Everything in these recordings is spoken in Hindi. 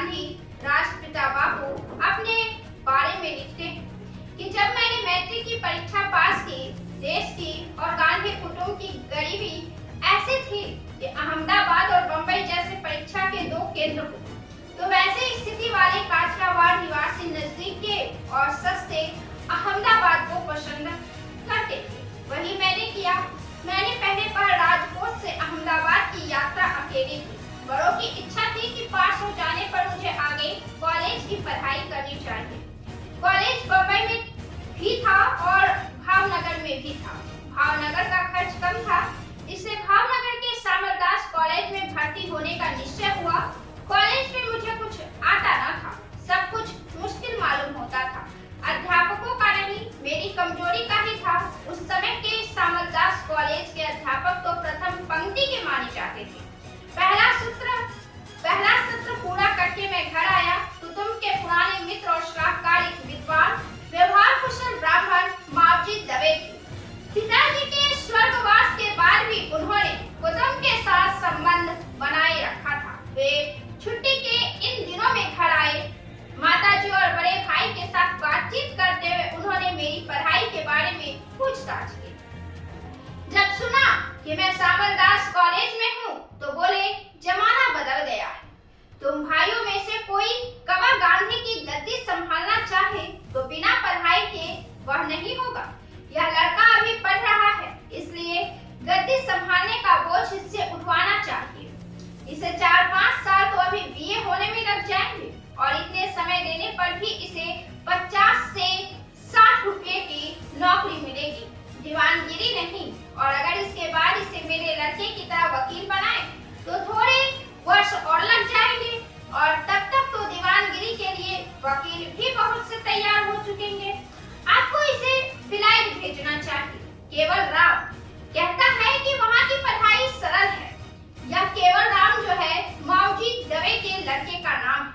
गांधी राष्ट्रपिता बापू अपने बारे में लिखते हैं कि जब मैंने मैट्रिक की परीक्षा पास की, देश की और गांधी कुटुंब की गरीबी ऐसी थी कि अहमदाबाद और बंबई जैसे परीक्षा के दो केंद्र हो, तो वैसे स्थिति वाले काठियावाड़ निवासी नजदीक के और सस्ते अहमदाबाद को पसंद करते थे। वही मैंने किया। मैंने पहले पर राजकोट से अहमदाबाद की यात्रा अकेली की। बड़ों की इच्छा थी कि पास हो जाने पर मुझे आगे कॉलेज की पढ़ाई करनी चाहिए। कॉलेज बंबई में भी था और भावनगर में भी था। भावनगर का खर्च कम था, इसलिए भावनगर के सामरदास कॉलेज में भर्ती होने का निश्चय हुआ। कॉलेज में मुझे कुछ आता न था, सब कुछ मुश्किल मालूम होता था। अध्यापकों का नहीं, मेरी कमजोरी का ही था। उस समय के सामरदास कॉलेज के अध्यापक तो प्रथम पंक्ति के माने जाते थे। पहला सत्र पूरा करके मैं घर आया तो तुम के पुराने मित्र और सलाहकार विद्वान, व्यवहार कुशल ब्राह्मण मावजी दवे थे। पिताजी के स्वर्गवास के बाद भी उन्होंने कुटुंब के साथ संबंध बनाए रखा था। वे छुट्टी के इन दिनों में घर आए। माताजी और बड़े भाई के साथ बातचीत करते हुए उन्होंने मेरी पढ़ाई के बारे में पूछताछ की। जब सुना कि मैं सामरदास कॉलेज में हूँ तो बोले, जमाना बदल गया है। तुम भाइयों में से कोई कबा गांधी की गद्दी संभालना चाहे तो बिना पढ़ाई के वह नहीं होगा। यह लड़का अभी पढ़ रहा है, इसलिए गद्दी संभालने का बोझ इससे उठवाना चाहिए। इसे 4-5 साल तो अभी बीए होने में लग जाएंगे और इतने समय देने पर भी इसे 50 से 60 रुपए की नौकरी मिलेगी, दीवानगिरी नहीं। और अगर इसके बाद इसे मेरे लड़के की तरह वकील बनाए तो थोड़े वर्ष और लग जाएंगे और तब तक तो दीवानगिरी के लिए वकील भी बहुत से तैयार हो चुकेंगे। आपको इसे विलायत भेजना चाहिए। केवल राम कहता है कि वहाँ की पढ़ाई सरल है। यह केवल राम जो है मावजी दवे के लड़के का नाम।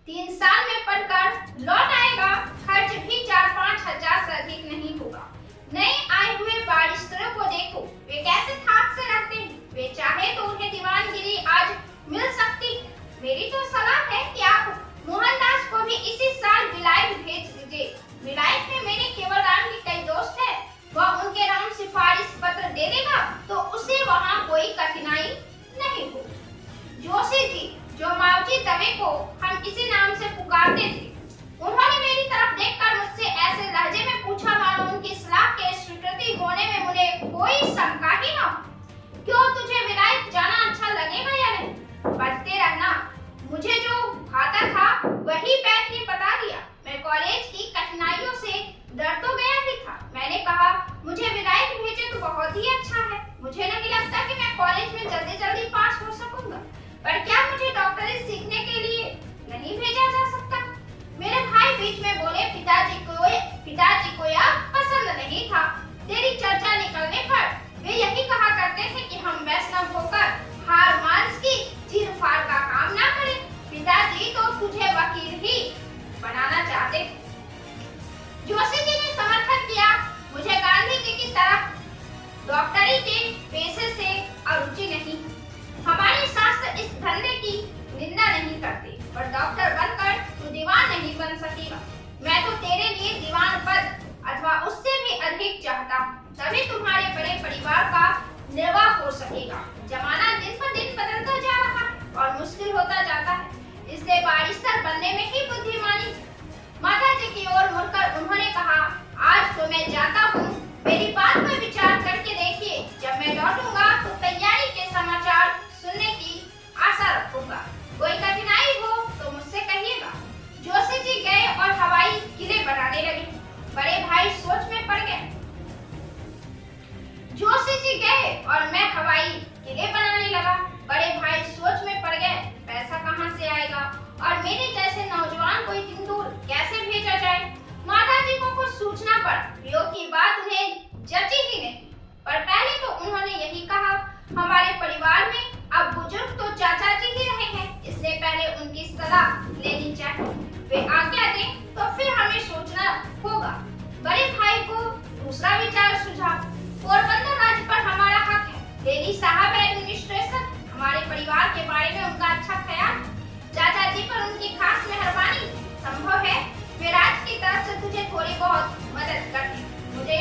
3 साल में पढ़कर लौट आएगा। खर्च भी 4-5 हजार से अधिक नहीं होगा। नए आए हुए बारिस्टरों को देखो, वे कैसे थाक से रहते हैं। वे चाहे तो उन्हें दीवानगिरी आज मिल सकती है। मेरी तो सलाह है कि आप मोहनदास को भी इसी साल विलायत भेज दीजिए। विलायत में मेरे केवल राम के कई दोस्त हैं। वह उनके नाम सिफारिश पत्र दे देगा तो उसे वहाँ कोई कठिनाई नहीं होगी। जोशी जी, जो मावजी दवे को हम इसी नाम से पुकारते थे, उन्होंने मेरी तरफ देखकर मुझसे ऐसे लहजे में पूछा मानो उनकी सलाह के स्वीकृति होने में मुझे कोई शंका ही न हो। क्यों, तुझे विलायत जाना अच्छा लगेगा या नहीं? पढ़ते रहना। मुझे जो भाता था वही बैठ ने बता दिया। मैं कॉलेज की कठिनाइयों से डर तो गया ही था। मैंने कहा, मुझे विलायत भेजे तो बहुत ही अच्छा है। मुझे नहीं लगता कि मैं कॉलेज में जल्दी पास हो सकूंगा, पर क्या मुझे डॉक्टरी सीखने के लिए नहीं भेजा जा सकता? मेरे भाई बीच में बोले, पिताजी को यह पसंद नहीं था। तेरी चर्चा निकलने पर वे यही कहा करते थे कि हम वैष्णव होकर हार मांस की चीर-फाड़ का काम ना करें। पिताजी तो तुझे वकील ही बनाना चाहते थे। जोशी जी ने समर्थन किया। मुझे गांधी जी की तरह डॉक्टरी के पेशे से अरुचि नहीं। हमारे शास्त्र इस धंधे की निंदा नहीं करते, पर डॉक्टर बनकर तू दीवान नहीं बन सकेगा। मैं तो तेरे लिए दीवान पद अथवा उससे भी अधिक चाहता हूँ, तभी तुम्हारे बड़े परिवार का निर्वाह हो सकेगा। जमाना दिन पर दिन बदलता जा रहा है और मुश्किल होता जाता है, इसलिए बारिस्टर बनने में ही बुद्धिमानी। माताजी की ओर मुड़कर उन्होंने कहा, आज तो मैं जाता हूँ, मेरी बात पर विचार करके देखिए। जब मैं लौटूंगा तो तैयारी के समाचार सुनने की आशा रखूंगा। कोई कठिनाई हो तो मुझसे कहिएगा। जोशी जी गए और हवाई किले बनाने लगे। बड़े भाई सोच में पड़ गए। जोशी जी गए और मैं हवाई किले बनाने लगा। बड़े भाई सोच में पड़ गए, पैसा कहाँ से आएगा और मेरे जैसे नौजवान को इतनी दूर कैसे भेजा जाए। माताजी को कुछ सूचना पड़ा। वियोग की बात उन्हें जची ही नहीं, पर पहले तो उन्होंने यही कहा,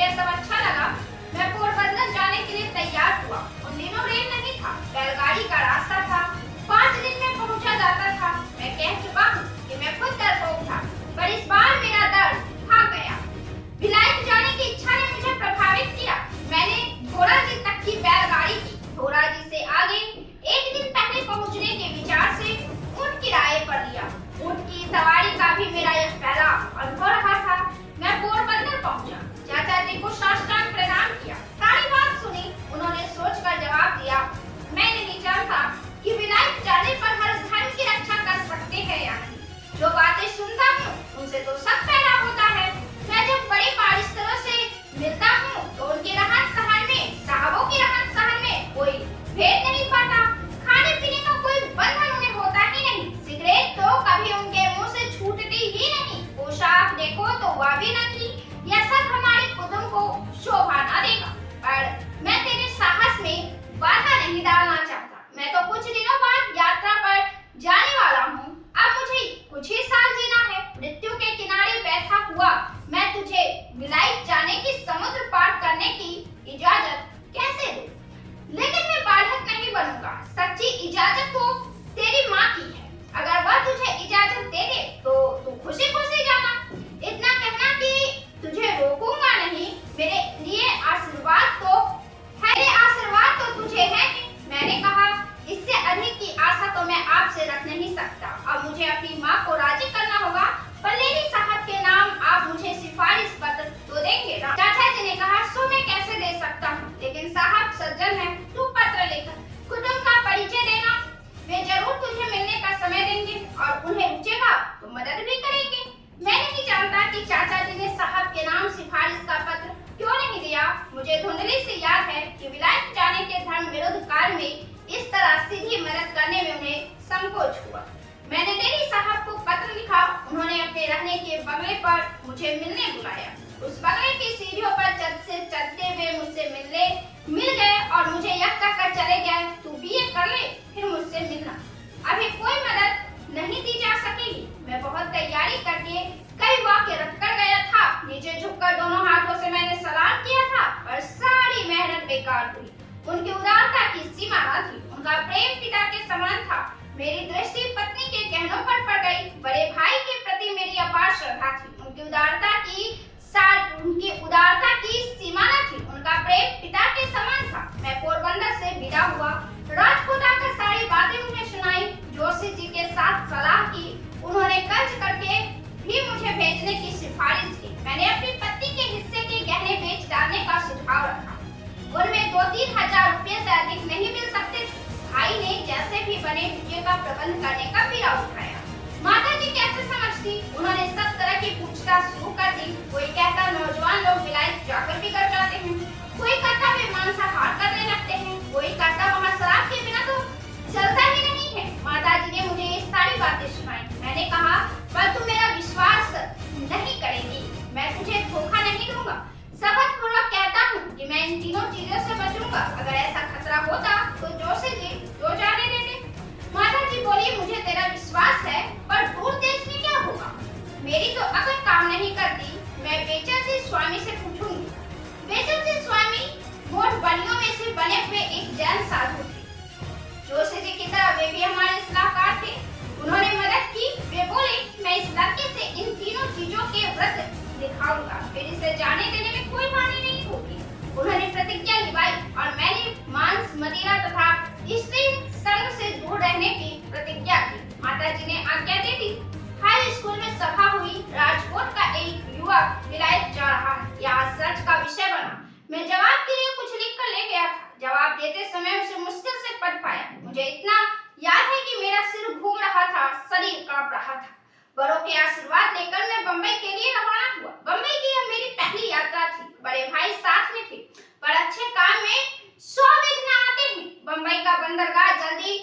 यह सब अच्छा लगा। मैं पोरबंदर जाने के लिए तैयार हुआ। उन दिनों रेल नहीं था, बैलगाड़ी का रास्ता था। 5 दिन में पहुंचा जाता था। मैं कह चुका हूँ कि मैं खुद डरपोक था, पर इस बार मेरा डर भाग गया। भिलाई जाने की इच्छा ने मुझे प्रभावित किया। मैंने धोराजी तक की बैलगाड़ी की। धोराजी से आगे 1 दिन पहले पहुंचने के विचार से ऊंट किराए पर लिया। ऊंट की सवारी का भी मेरा यह पहला अनुभव रहा था। मैं पोरबंदर पहुंचा। चाचा जी को साष्टांग प्रणाम किया। सारी बात सुनी। उन्होंने सोचकर जवाब दिया, मैं नहीं जानता कि विलायत जाने पर हर धर्म की रक्षा कर सकते हैं या नहीं। जो बातें सुनता हूँ उनसे तो सब पैदा होता है। मैं जब बड़े बारिशरों से मिलता हूँ तो उनके रहन सहन में साहबों की रहन सहन में कोई भेद नहीं पाता। खाने पीने का कोई बंधन उन्हें होता ही नहीं। सिगरेट तो कभी उनके मुंह से छूटती ही नहीं। पोशाक देखो तो वह भी नकली। यह सब हमारे कुटुंब को शोभा न देगा। पर मैं तेरे साहस में बाधा नहीं डालना चाहता। मैं तो कुछ दिनों बाद यात्रा पर जाने वाला हूँ। अब मुझे कुछ ही साल जीना है। मृत्यु के किनारे बैठा हुआ मैं तुझे विलायत जाने की समुद्र पार करने की इजाजत कैसे दूं? लेकिन मैं बाधक नहीं बनूंगा। सच्ची इजाजत तो तेरी माँ की है। अगर वह तुझे इजाजत दे दे तो तू खुशी खुशी जाना। इतना कहना कि तुझे रोकूंगा नहीं, मेरे लिए आशीर्वाद तो है। मेरे आशीर्वाद तो तुझे है। मैंने कहा, इससे अधिक की आशा तो मैं आपसे रख नहीं सकता। अब मुझे अपनी माँ को राजी करना होगा। पल्लेरी साहब के नाम आप मुझे सिफारिश पत्र तो देंगे ना? चाचा जी ने कहा, सो मैं कैसे दे सकता हूँ, लेकिन साहब सज्जन है, तू पत्र लेकर कुटुंब का परिचय देना। वे जरूर तुझे मिलने का समय देंगे और उन्हें रुचेगा तो मदद भी करेंगे। मैं नहीं जानता कि चाचा जी ने साहब के नाम सिफारिश का पत्र क्यों नहीं दिया। मुझे धुंधली से याद है कि विलायत जाने के धर्म विरुद्ध कार्य में इस तरह सीधी मदद करने में उन्हें संकोच हुआ। मैंने डेरी साहब को पत्र लिखा। उन्होंने अपने रहने के बंगले पर मुझे मिलने बुलाया। उस बंगले की सीढ़ियों पर चलते हुए मुझसे मिल गए और मुझे यह कहकर चले गए, तू बीए कर ले, फिर मुझसे मिलना। अभी कोई मदद नहीं दी जा सकेगी। मैं बहुत तैयारी करके कई वाक्य रखकर गया था। नीचे झुककर दोनों हाथों से मैंने सलाम किया था, पर सारी मेहनत बेकार हुई। उनकी उदारता की सीमा न थी। उनका प्रेम पिता के समान था। मेरी दृष्टि पत्नी के गहनों पर पड़ गई। बड़े भाई के प्रति मेरी अपार श्रद्धा थी। उनकी उदारता की सीमा न थी। उनका प्रेम पिता के समान था। मैं पोरबंदर से विदा हुआ। राजकोट आकर सारी बातें उन्हें सुनाई। जोशी जी के साथ सलाह की। उन्होंने कर्ज करके भी मुझे भेजने की सिफारिश की। मैंने अपनी पत्नी के हिस्से के गहने बेच डालने का सुझाव रखा। उनमें 2-3 हजार रुपये से अधिक नहीं मिल सकते थे। भाई ने जैसे भी बने बीए का प्रबंध करने का बीड़ा उठाया। माता जी कैसे समझती? उन्होंने सब तरह की पूछताछ शुरू कर दी। कोई कहता नौजवान लोग विलायत जाकर बिगड़ जाते हैं, कोई कहता वे मांसाहार करने लगते हैं, कोई कहता वहाँ शराब के बिना तो चलता ही नहीं है। माता जी ने मुझे ये सारी बातें सुनाई। मैंने कहा, पर तू मेरा विश्वास नहीं करेगी। मैं तुझे धोखा नहीं दूंगा। शपथ पूर्वक कहता हूँ कि मैं इन तीनों चीजों से बचूंगा। अगर ऐसा खतरा होता तो जोशी जी जो जाने देते। माता जी बोली, मुझे तेरा विश्वास है, पर दूर देश में क्या होगा? मेरी तो अकल काम नहीं करती। मैं बेचन जी स्वामी से पूछूंगी। बेचन जी स्वामी मोट बलियों में से बने हुए एक जैन साधु थे। जोशी जी की तरह वे भी हमारे सलाहकार थे। उन्होंने मदद की। वे बोले, मैं इस लड़के से इन तीनों चीजों के व्रत दिखाऊंगा, फिर इसे जाने देने में कोई हानि नहीं होगी। उन्होंने प्रतिज्ञा निभाई और मैंने मांस, मदिरा तथा स्त्री संग से दूर रहने की प्रतिज्ञा की। माता जी ने आज्ञा दे दी। हाई स्कूल में सभा हुई। राजकोट का एक युवक विलायत जा रहा है, यह सर्च का विषय बना। मैं जवाब के लिए कुछ लिख कर ले गया था। जवाब देते समय उसे मुश्किल से पढ़ पाया। मुझे इतना याद है कि मेरा सिर घूम रहा था, शरीर कांप रहा था। बड़ों के आशीर्वाद लेकर मैं बम्बई के लिए रवाना हुआ। बम्बई की यह मेरी पहली यात्रा थी। बड़े भाई साथ में थे, पर अच्छे काम में 100 विघ्न आते हैं। बम्बई का बंदरगाह जल्दी